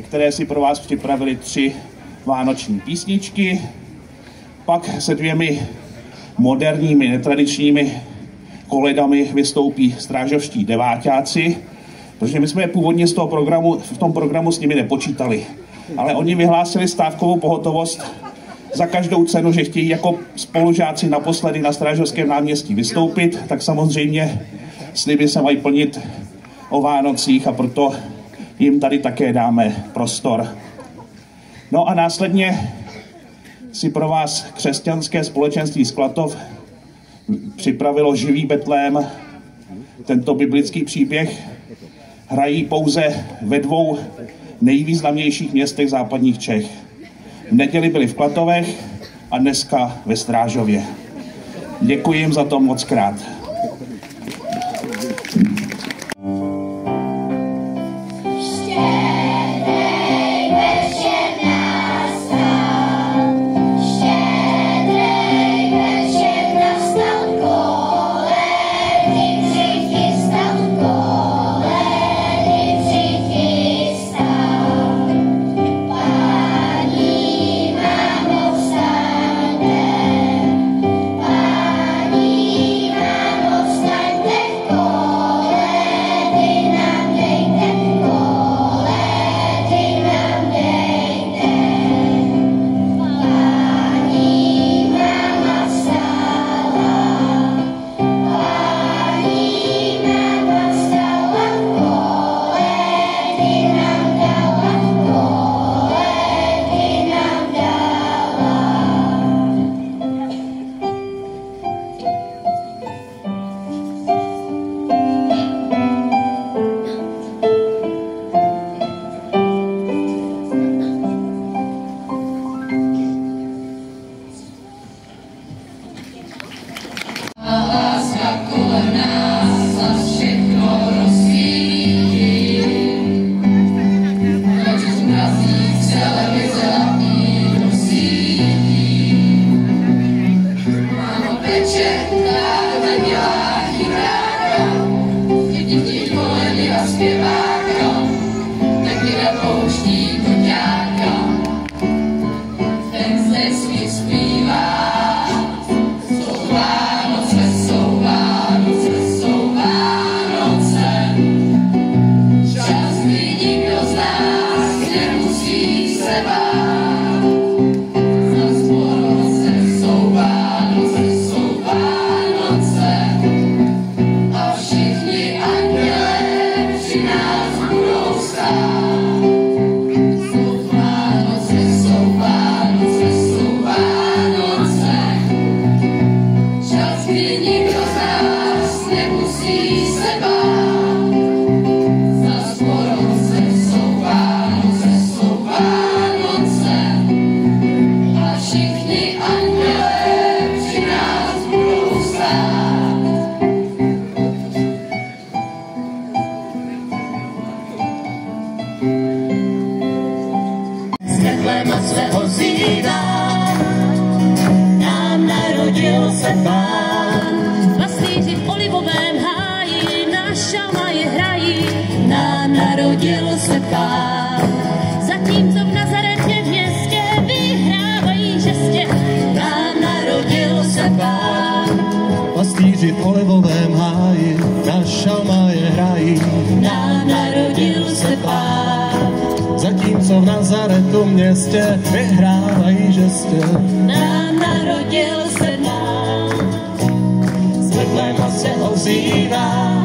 které si pro vás připravili 3 vánoční písničky. Pak se 2 moderními, netradičními koledami vystoupí strážovští deváťáci, protože my jsme původně v tom programu s nimi nepočítali. Ale oni vyhlásili stávkovou pohotovost za každou cenu, že chtějí jako spolužáci naposledy na Strážovském náměstí vystoupit, tak samozřejmě sliby se mají plnit o Vánocích a proto jim tady také dáme prostor. No a následně si pro vás křesťanské společenství Sklatov připravilo Živý Betlém. Tento biblický příběh hrají pouze ve 2 nejvýznamnějších městech západních Čech. V neděli byli v Klatovech a dneska ve Strážově. Děkuji jim za to moc krát. Pastýři v olivovém háji na šamaji hrají. Nám narodil se Pán. Zatímco v Nazaretě v městě vyhrávají žestě. Nám narodil se Pán. Pastýři v olivovém háji na šamaji hrají. Nám narodil se Pán. Zatímco v Nazaretu městě vyhrávají žestě. Nám narodil se Pán. Z Betléma se ozývá